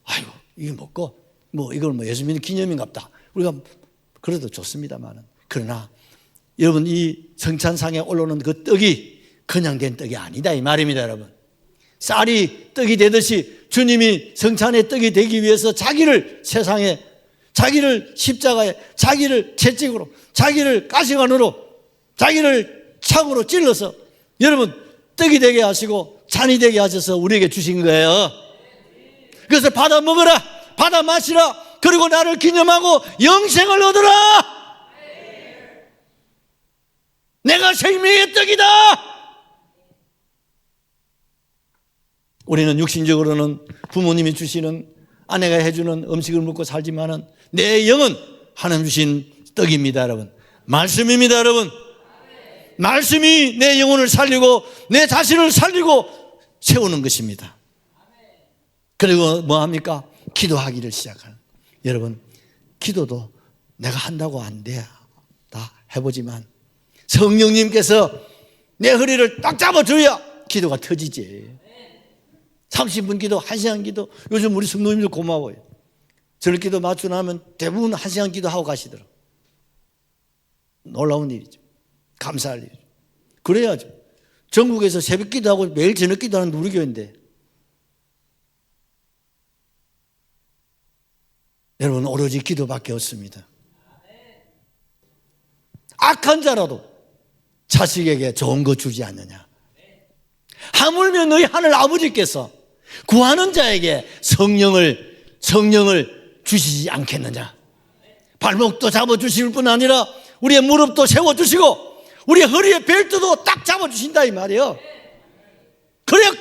아이고 이거 먹고 뭐 이걸 뭐 예수 믿는 기념인갑다. 우리가 그래도 좋습니다만은 그러나 여러분 이 성찬상에 올라오는 그 떡이 그냥 된 떡이 아니다 이 말입니다 여러분. 쌀이 떡이 되듯이 주님이 성찬의 떡이 되기 위해서 자기를 세상에, 자기를 십자가에, 자기를 채찍으로, 자기를 가시관으로, 자기를 창으로 찔러서 여러분 떡이 되게 하시고 잔이 되게 하셔서 우리에게 주신 거예요. 그래서 받아 먹어라, 받아 마시라, 그리고 나를 기념하고 영생을 얻어라. 내가 생명의 떡이다. 우리는 육신적으로는 부모님이 주시는, 아내가 해주는 음식을 먹고 살지만은 내 영은 하나님 주신 떡입니다 여러분. 말씀입니다 여러분. 말씀이 내 영혼을 살리고 내 자신을 살리고 세우는 것입니다. 그리고 뭐합니까? 기도하기를 시작하는. 여러분 기도도 내가 한다고 안 돼. 다 해보지만 성령님께서 내 허리를 딱 잡아줘야 기도가 터지지. 30분 기도, 1시간 기도. 요즘 우리 성도님들 고마워요. 저녁 기도 맞추고 나면 대부분 1시간 기도하고 가시더라고요. 놀라운 일이죠. 감사할 일이죠. 그래야죠. 전국에서 새벽 기도하고 매일 저녁 기도하는 우리 교회인데 여러분 오로지 기도밖에 없습니다. 악한 자라도 자식에게 좋은 거 주지 않느냐. 하물며 너희 하늘 아버지께서 구하는 자에게 성령을 주시지 않겠느냐. 발목도 잡아주실 뿐 아니라 우리의 무릎도 세워주시고 우리의 허리의 벨트도 딱 잡아주신다 이 말이에요. 그래야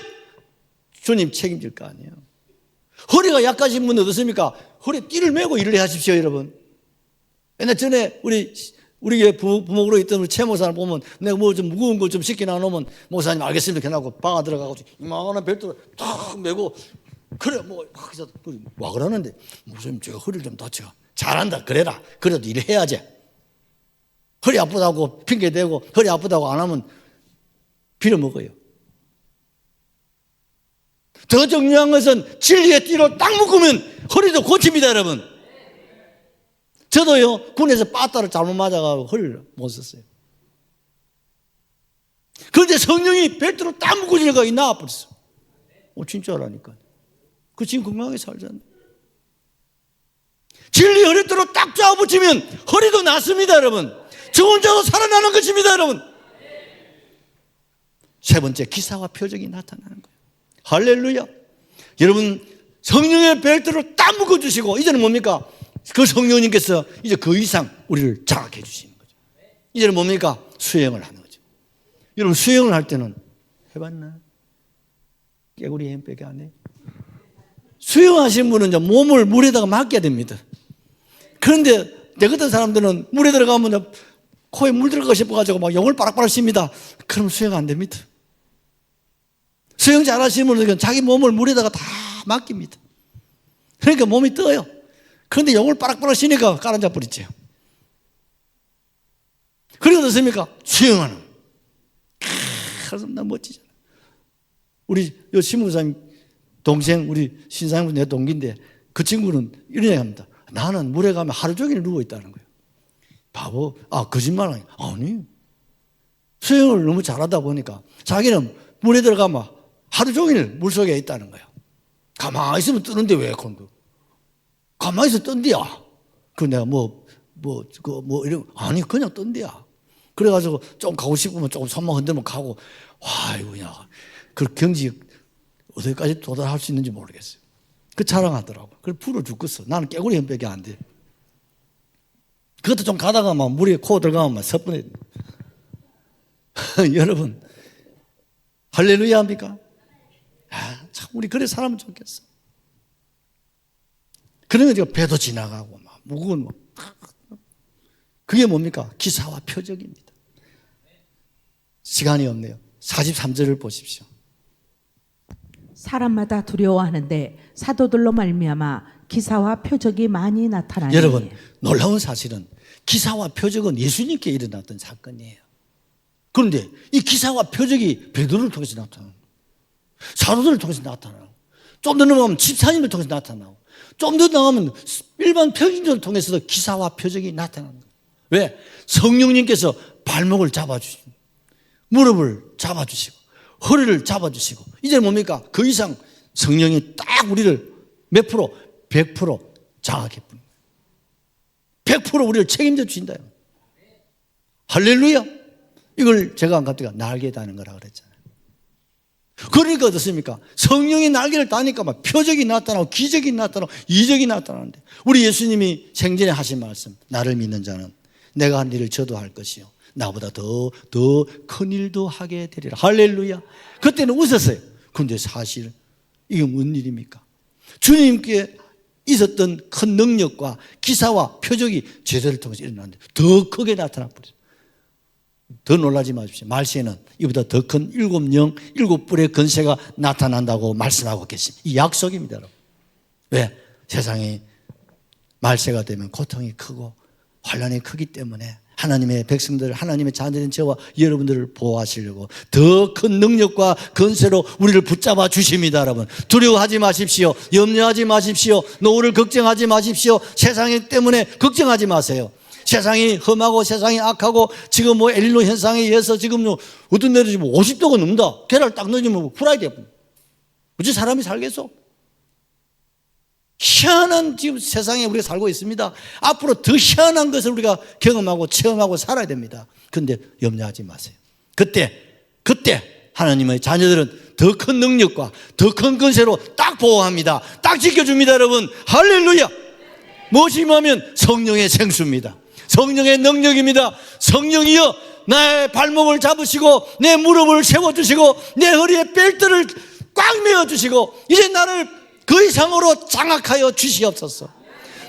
주님 책임질 거 아니에요. 허리가 약하신 분은 어떻습니까? 허리에 띠를 메고 일을 하십시오 여러분. 옛날 전에 우리 부목으로 있던 우리 최 목사를 보면 내가 뭐 좀 무거운 거 좀 시키나 놓으면 목사님 알겠습니다 해놓고 방아 들어가고 이만한 벨트를 탁 메고 그래 뭐 와 그러는데 목사님 제가 허리를 좀 다쳐. 잘한다 그래라. 그래도 일해야지. 허리 아프다고 핑계대고 허리 아프다고 안 하면 빌어먹어요. 더 중요한 것은 진리의 띠로 딱 묶으면 허리도 고칩니다, 여러분. 저도요, 군에서 빠따를 잘못 맞아가지고 허리를 못 썼어요. 그런데 성령이 벨트로 딱 묶어지니까 이 나아버렸어. 진짜라니까. 그 지금 건강하게 살잖아요. 진리 허리띠로 딱 잡아붙이면 허리도 낫습니다, 여러분. 죽은 자도 살아나는 것입니다, 여러분. 세 번째, 기사와 표적이 나타나는 거예요. 할렐루야. 여러분, 성령의 벨트를 딱 묶어주시고, 이제는 뭡니까? 그 성령님께서 이제 그 이상 우리를 장악해 주시는 거죠. 이제는 뭡니까? 수행을 하는 거죠. 여러분, 수행을 할 때는 해봤나? 깨구리 햄빼기 안 해? 수영하시는 분은 이제 몸을 물에다가 맡겨야 됩니다. 그런데 내 같은 사람들은 물에 들어가면 코에 물 들어가고 싶어가지고 막 영을 빠락빠락 씁니다. 그럼 수영 안 됩니다. 수영 잘하시는 분은 자기 몸을 물에다가 다 맡깁니다. 그러니까 몸이 떠요. 그런데 영을 빠락빠락 쓰니까 깔아잡 버리죠. 그리고 어떻습니까? 수영하는. 너무 멋지잖아. 우리 요 신부사님 동생, 우리 신사님은 내 동기인데 그 친구는 이런 얘기 합니다. 나는 물에 가면 하루 종일 누워 있다는 거예요. 바보, 거짓말 아니야. 아니. 수영을 너무 잘하다 보니까 자기는 물에 들어가면 하루 종일 물 속에 있다는 거예요. 가만히 있으면 뜨는데 왜 건도? 가만히 있어 뜬디야. 그 내가 이런, 아니, 그냥 뜬디야. 그래가지고 좀 가고 싶으면 조금 손만 흔들면 가고, 와, 이거 그냥, 그 경지 어디까지 도달할 수 있는지 모르겠어요. 그 자랑하더라고. 그래서 불을 죽겠어. 나는 깨구리 햄빼기 안 돼. 그것도 좀 가다가 막 물에 코 들어가면 막 섭분해. 여러분, 할렐루야 합니까? 참, 우리 그래 살면 좋겠어. 그러면 제가 배도 지나가고, 막, 무거운, 그게 뭡니까? 기사와 표적입니다. 시간이 없네요. 43절을 보십시오. 사람마다 두려워하는데 사도들로 말미암아 기사와 표적이 많이 나타나니. 여러분, 놀라운 사실은 기사와 표적은 예수님께 일어났던 사건이에요. 그런데 이 기사와 표적이 베드로를 통해서 나타나고, 사도들을 통해서 나타나고, 좀 더 넘어가면 집사님을 통해서 나타나고, 좀 더 나가면 일반 평신도를 통해서도 기사와 표적이 나타나는 거예요. 왜? 성령님께서 발목을 잡아주시고, 무릎을 잡아주시고, 허리를 잡아주시고, 이제 뭡니까? 그 이상 성령이 딱 우리를 몇 프로? 100% 장악해 부는 거예요. 100% 우리를 책임져 주신다. 할렐루야. 이걸 제가 아까 날개 다는 거라 그랬잖아요. 그러니까 어떻습니까? 성령이 날개를 다니까 막 표적이 나타나고 기적이 나타나고 이적이 나타나는데, 우리 예수님이 생전에 하신 말씀, 나를 믿는 자는 내가 한 일을 저도 할 것이요 나보다 더 큰 일도 하게 되리라. 할렐루야. 그때는 웃었어요. 그런데 사실 이게 뭔 일입니까? 주님께 있었던 큰 능력과 기사와 표적이 제자를 통해서 일어났는데 더 크게 나타나 버렸어요. 더 놀라지 마십시오. 말세에는 이보다 더 큰 7영 7뿔의 권세가 나타난다고 말씀하고 계십니다. 이 약속입니다, 여러분. 왜? 세상이 말세가 되면 고통이 크고 환난이 크기 때문에 하나님의 백성들, 하나님의 자녀된 저와 여러분들을 보호하시려고 더 큰 능력과 권세로 우리를 붙잡아 주십니다, 여러분. 두려워하지 마십시오. 염려하지 마십시오. 노후를 걱정하지 마십시오. 세상 때문에 걱정하지 마세요. 세상이 험하고 세상이 악하고 지금 엘니노 현상에 의해서 지금 어떤 데는 지금 50도가 넘는다. 계란을 딱 넣으면 후라이 돼버려. 어째 사람이 살겠어? 희한한 지금 세상에 우리가 살고 있습니다. 앞으로 더 희한한 것을 우리가 경험하고 체험하고 살아야 됩니다. 그런데 염려하지 마세요. 그때 하나님의 자녀들은 더 큰 능력과 더 큰 권세로 딱 보호합니다. 딱 지켜줍니다, 여러분. 할렐루야. 무엇이냐면 성령의 생수입니다. 성령의 능력입니다. 성령이여 나의 발목을 잡으시고 내 무릎을 세워주시고 내 허리에 벨트를 꽉 메어주시고 이제 나를 그 이상으로 장악하여 주시옵소서.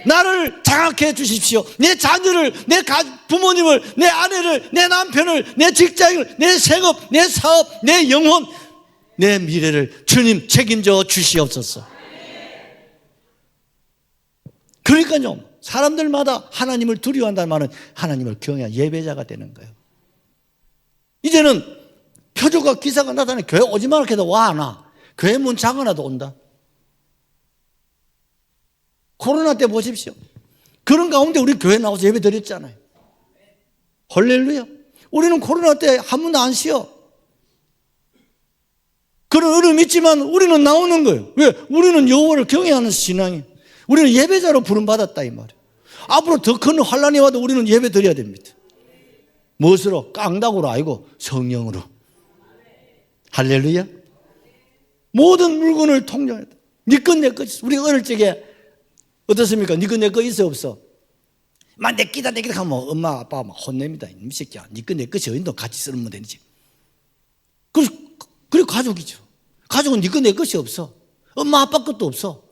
나를 장악해 주십시오. 내 자녀를, 내 부모님을, 내 아내를, 내 남편을, 내 직장을, 내 생업, 내 사업, 내 영혼, 내 미래를 주님 책임져 주시옵소서. 그러니까요, 사람들마다 하나님을 두려워한다는 말은 하나님을 경외한 예배자가 되는 거예요. 이제는 표적과 기사가 나타나는 교회 오지 말라 해도 와 안 와. 교회 문 잠가놔도 온다. 코로나 때 보십시오. 그런 가운데 우리 교회 나와서 예배 드렸잖아요. 할렐루야. 우리는 코로나 때 한 번도 안 쉬어. 그런 어려움이 있지만 우리는 나오는 거예요. 왜? 우리는 여호와를 경외하는 신앙이. 우리는 예배자로 부름받았다 이 말이에요. 앞으로 더 큰 환란이 와도 우리는 예배 드려야 됩니다. 무엇으로? 깡다구로 아니고 성령으로. 할렐루야. 모든 물건을 통용해야 돼. 네 것 내 것 있어. 우리 어릴 적에 어떻습니까? 네 것 내 것 있어 없어? 막 내 끼다 하면 엄마 아빠가 막 혼냅니다. 이 새끼야, 네 것 내 것이 어딘도 같이 쓰면 되지. 그리고 가족이죠. 가족은 네 것 내 것이 없어. 엄마 아빠 것도 없어.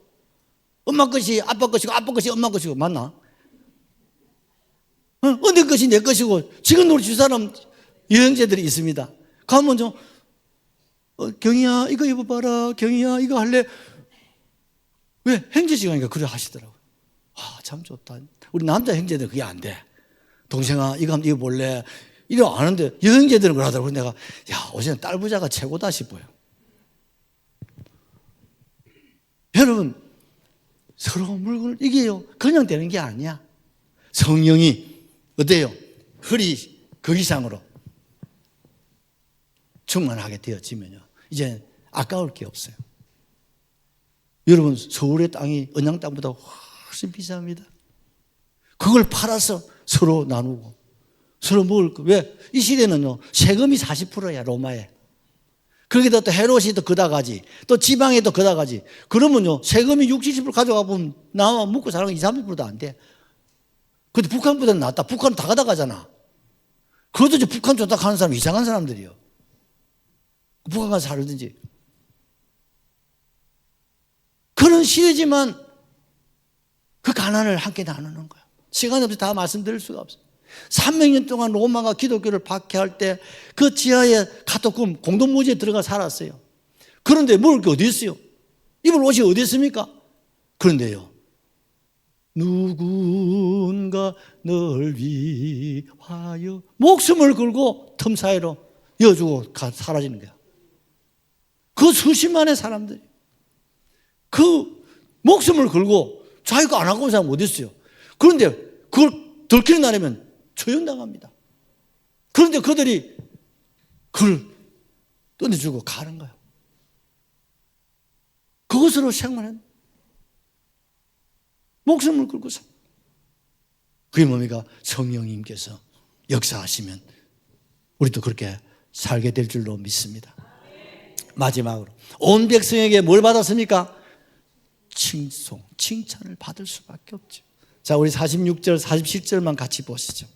엄마 것이 아빠 것이고 아빠 것이 엄마 것이고 맞나? 내 것이 내 것이고. 지금 우리 주사람 여행자들이 있습니다. 가면 좀 경희야 이거 입어봐라. 경희야 이거 할래? 왜? 형제 시간이니까 그래 하시더라고요. 참 좋다. 우리 남자 형제들은 그게 안 돼. 동생아 이거 한번 입어볼래? 이거 안 하는데 여행자들은 그러더라고요. 내가 어제는 딸부자가 최고다 싶어요. 여러분 서로 물건을 이게요 그냥 되는 게 아니야. 성령이 어때요? 허리 그 이상으로 충만하게 되어지면요 이제 아까울 게 없어요. 여러분 서울의 땅이 언양 땅보다 훨씬 비쌉니다. 그걸 팔아서 서로 나누고 서로 먹을 거. 왜? 이 시대는요 세금이 40%야 로마에. 거기다 또 헤롯이 또 그다가지 또 지방에 또 그다가지. 그러면요 세금이 60, 70% 가져가 보면 나와 먹고 사는 거 20, 30%도 안 돼. 근데 북한보다는 낫다. 북한은 다 가다가잖아. 그것도 이제 북한 좋다 하는 사람 이상한 사람들이요. 북한 가서 살든지. 그런 시대지만 그 가난을 함께 나누는 거야. 시간이 없이 다 말씀드릴 수가 없어요. 300년 동안 로마가 기독교를 박해할 때 그 지하에 카토콤 공동묘지에 들어가 살았어요. 그런데 먹을 게 어디 있어요? 입을 옷이 어디 있습니까? 그런데요 누군가 널 위하여 목숨을 걸고 틈 사이로 여주고 사라지는 거야. 그 수십만의 사람들이 그 목숨을 걸고 자기가 안 하고 온 사람 어디 있어요? 그런데 그걸 들키는 날이면 처형당합니다. 그런데 그들이 그걸 떠내주고 가는 거예요. 그것으로 생활한 목숨을 걸고서. 그게 뭡니까? 성령님께서 역사하시면 우리도 그렇게 살게 될 줄로 믿습니다. 마지막으로 온 백성에게 뭘 받았습니까? 칭송, 칭찬을 받을 수밖에 없죠. 자, 우리 46절, 47절만 같이 보시죠.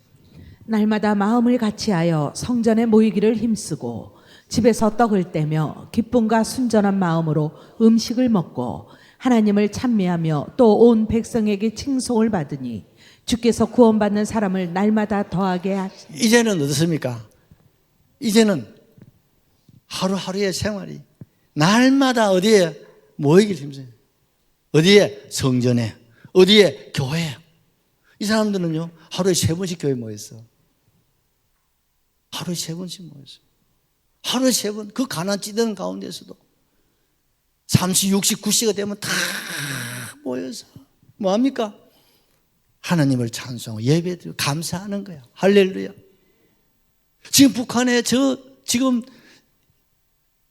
날마다 마음을 같이하여 성전에 모이기를 힘쓰고 집에서 떡을 떼며 기쁨과 순전한 마음으로 음식을 먹고 하나님을 찬미하며 또 온 백성에게 칭송을 받으니 주께서 구원받는 사람을 날마다 더하게 하시니. 이제는 어떻습니까? 이제는 하루하루의 생활이 날마다 어디에 모이길 힘써요. 어디에? 성전에. 어디에? 교회에. 이 사람들은요 하루에 3번씩 교회 모였어. 하루에 3번씩 모였어. 하루에 3번. 그 가난 찌드는 가운데서도 30, 60, 90시가 되면 다 모여서 뭐합니까? 하나님을 찬송하고 예배드리고 감사하는 거야. 할렐루야. 지금 북한에 지금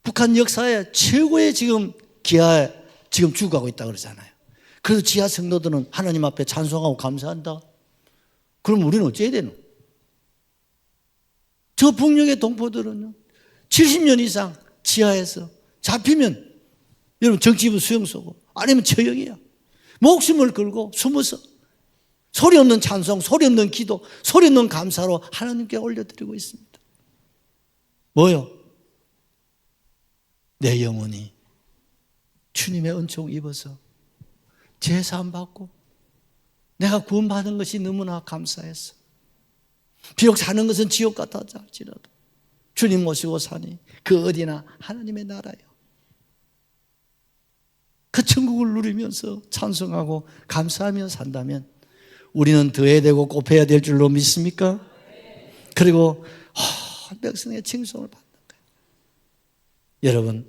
북한 역사에 최고의 지금 기아에 지금 죽어가고 있다고 그러잖아요. 그래서 지하 성도들은 하나님 앞에 찬송하고 감사한다. 그럼 우리는 어찌해야 되노? 저 북녘의 동포들은요 70년 이상 지하에서 잡히면 여러분 정치부 수용소고 아니면 처형이야. 목숨을 걸고 숨어서 소리 없는 찬송, 소리 없는 기도, 소리 없는 감사로 하나님께 올려드리고 있습니다. 뭐요? 내 영혼이 주님의 은총 입어서 제사함 받고 내가 구원받은 것이 너무나 감사해서 비록 사는 것은 지옥 같아 할지라도 주님 모시고 사니 그 어디나 하나님의 나라요. 그 천국을 누리면서 찬송하고 감사하며 산다면 우리는 더해야 되고 곱해야 될 줄로 믿습니까? 그리고 백성의 칭송을 받는 거예요. 여러분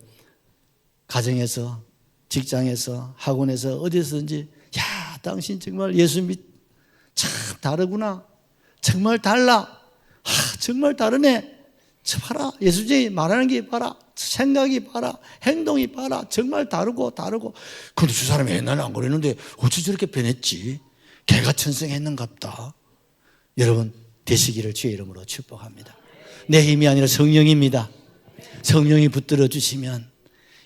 가정에서, 직장에서, 학원에서, 어디서든지 야, 당신 정말 예수 참 다르구나. 정말 달라. 정말 다르네. 저 봐라. 예수님이 말하는 게 봐라. 생각이 봐라. 행동이 봐라. 정말 다르고. 근데 저 사람이 옛날에 안 그랬는데 어찌 저렇게 변했지? 개가 천성했는갑다. 여러분 되시기를 주의 이름으로 축복합니다. 내 힘이 아니라 성령입니다. 성령이 붙들어 주시면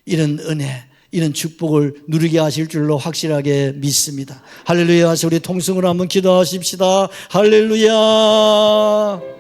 이런 은혜, 이런 축복을 누리게 하실 줄로 확실하게 믿습니다. 할렐루야. 우리 통성으로 한번 기도하십시다. 할렐루야.